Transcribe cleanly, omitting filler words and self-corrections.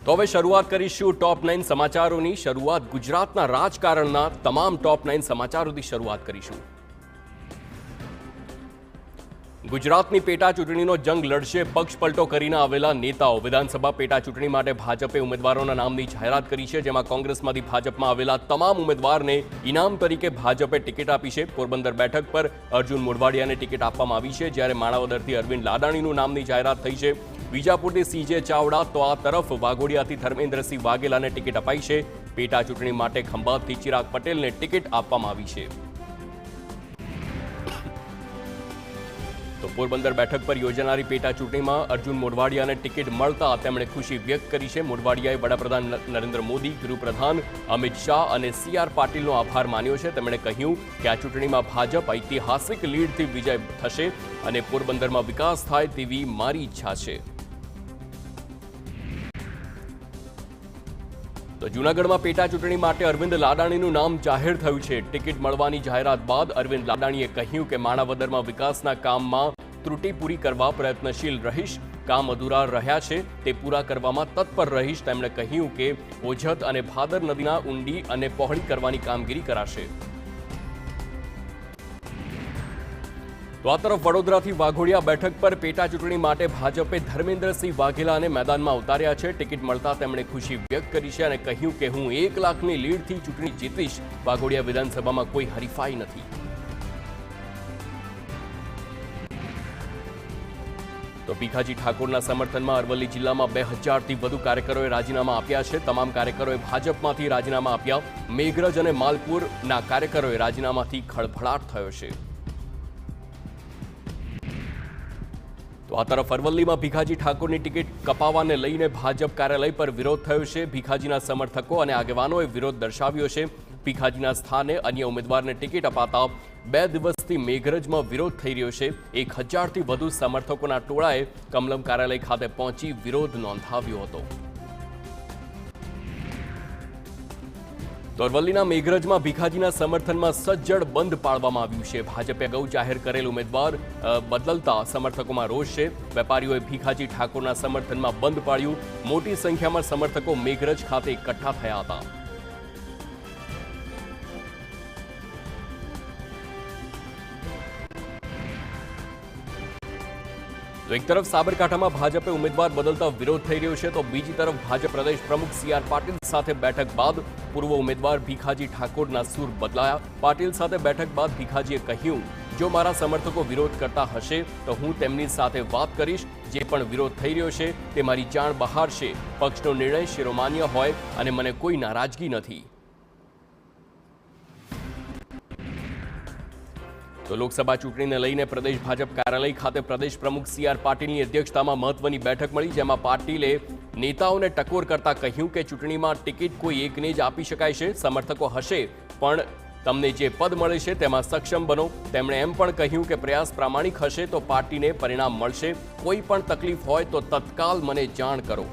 તો હવે શરૂઆત કરીશું ટોપ 9 સમાચારોની। શરૂઆત ગુજરાતના રાજકારણના તમામ ટોપ 9 સમાચારોથી શરૂઆત કરીશું। ગુજરાતની પેટા ચૂંટણીનો જંગ લડશે પક્ષ પલટો કરીને આવેલા નેતાઓ। વિધાનસભા પેટા ચૂંટણી માટે ભાજપે ઉમેદવારોના નામની જાહેરાત કરી છે, જેમાં કોંગ્રેસમાંથી ભાજપમાં આવેલા તમામ ઉમેદવારને ઇનામ તરીકે ભાજપે ટિકિટ આપી છે। પોરબંદર બેઠક પર અર્જુન મોઢવાડિયાને ટિકિટ આપવામાં આવી છે, જ્યારે માણાવદરથી અરવિંદ લાડાણીનું નામની જાહેરાત થઈ છે। વિજાપુરથી સીજે ચાવડા તો આ તરફ વાઘોડિયાથી ધર્મેન્દ્રસિંહ વાઘેલાને ટિકિટ અપાઈ છે। પેટા ચૂંટણી માટે ખંભાતથી ચિરાગ પટેલને ટિકિટ આપવામાં આવી છે। તો પોરબંદર બેઠક પર યોજાનારી પેટા ચૂંટણીમાં અર્જુન મોઢવાડિયાને ટિકિટ મળતા તેમણે ખુશી વ્યક્ત કરી છે। મોઢવાડિયાએ વડાપ્રધાન નરેન્દ્ર મોદી, ગૃહપ્રધાન અમિત શાહ અને CR પાટીલનો આભાર માન્યો છે। તેમણે કહ્યું કે આ ચૂંટણીમાં ભાજપ ઐતિહાસિક લીડથી વિજય થશે અને પોરબંદરમાં વિકાસ થાય તેવી મારી ઈચ્છા છે। તો જૂનાગઢમાં પેટા ચૂંટણી માટે અરવિંદ લાડાણીનું નામ જાહેર થયું છે। ટિકિટ મળવાની જાહેરાત બાદ અરવિંદ લાડાણીએ કહ્યું કે માણાવદરમાં વિકાસના કામમાં ત્રુટિ પૂરી કરવા પ્રયત્નશીલ રહીશ। કામ અધૂરા રહ્યા છે તે પૂરા કરવામાં તત્પર રહીશ। તેમણે કહ્યું કે ઓજત અને ભાદર નદીના ઊંડી અને પહોળી કરવાની કામગીરી કરાશે। તો આ તરફ વડોદરાથી વાઘોડિયા બેઠક પર પેટા ચૂંટણી માટે ભાજપે ધર્મેન્દ્રસિંહ વાઘેલાને મેદાનમાં ઉતાર્યા છે। ટિકિટ મળતા તેમણે ખુશી વ્યક્ત કરી છે અને કહ્યું કે હું 1 લાખની લીડથી ચૂંટણી જીતીશ। વાઘોડિયા વિધાનસભામાં કોઈ હરીફાઈ નથી। તો ભીખાજી ઠાકોરના સમર્થનમાં અરવલ્લી જિલ્લામાં 2000થી વધુ કાર્યકરોએ રાજીનામા આપ્યા છે। તમામ કાર્યકરોએ ભાજપમાંથી રાજીનામા આપ્યા। મેઘરજ અને માલપુરના કાર્યકરોએ રાજીનામાથી ખળભળાટ થયો છે। તો આ તરફ અરવલ્લીમાં ભીખાજી ઠાકોરની ટિકિટ કપાવાને લઈને ભાજપ કાર્યાલય પર વિરોધ થયો છે। ભીખાજીના સમર્થકો અને આગેવાનોએ વિરોધ દર્શાવ્યો છે। ભીખાજીના સ્થાને અન્ય ઉમેદવારને ટિકિટ અપાતા 2 દિવસથી મેઘરજમાં વિરોધ થઈ રહ્યો છે। 1000થી વધુ સમર્થકોના ટોળાએ કમલમ કાર્યાલય ખાતે પહોંચી વિરોધ નોંધાવ્યો હતો। તો અરવલ્લીના મેઘરજમાં ભીખાજીના સમર્થનમાં સજ્જડ બંધ પાળવામાં આવ્યું છે। ભાજપે અગાઉ જાહેર કરેલ ઉમેદવાર બદલતા સમર્થકોમાં રોષ છે। વેપારીઓએ ભીખાજી ઠાકોરના સમર્થનમાં બંધ પાળ્યું। મોટી સંખ્યામાં સમર્થકો મેઘરજ ખાતે એકઠા થયા હતા। તો એક તરફ સાબરકાંઠામાં ભાજપે ઉમેદવાર બદલતા વિરોધ થઈ રહ્યો છે, તો બીજી તરફ ભાજપ પ્રદેશ પ્રમુખ CR પાટીલ સાથે બેઠક બાદ પૂર્વ ઉમેદવાર ભીખાજી ઠાકોરના સૂર બદલાયા। પાટીલ સાથે બેઠક બાદ ભીખાજીએ કહ્યું, જો મારા સમર્થકો વિરોધ કરતા હશે તો હું તેમની સાથે વાત કરીશ। જે પણ વિરોધ થઈ રહ્યો છે તે મારી જાણ બહાર છે। પક્ષનો નિર્ણય શિરોમાન્ય હોય અને મને કોઈ નારાજગી નથી। તો લોકસભા ચૂંટણીને લઈને પ્રદેશ ભાજપ કાર્યાલય ખાતે પ્રદેશ પ્રમુખ CR પાટીલની અધ્યક્ષતામાં મહત્વની બેઠક મળી, જેમાં પાટીલે નેતાઓને ટકોર કરતા કહ્યું કે ચૂંટણીમાં ટિકિટ કોઈ એકને જ આપી શકાય છે। સમર્થકો હશે પણ તમને જે પદ મળે છે તેમાં સક્ષમ બનો। તેમણે એમ પણ કહ્યું કે પ્રયાસ પ્રામાણિક હશે તો પાર્ટીને પરિણામ મળશે। કોઈ પણ તકલીફ હોય તો તત્કાલ મને જાણ કરો।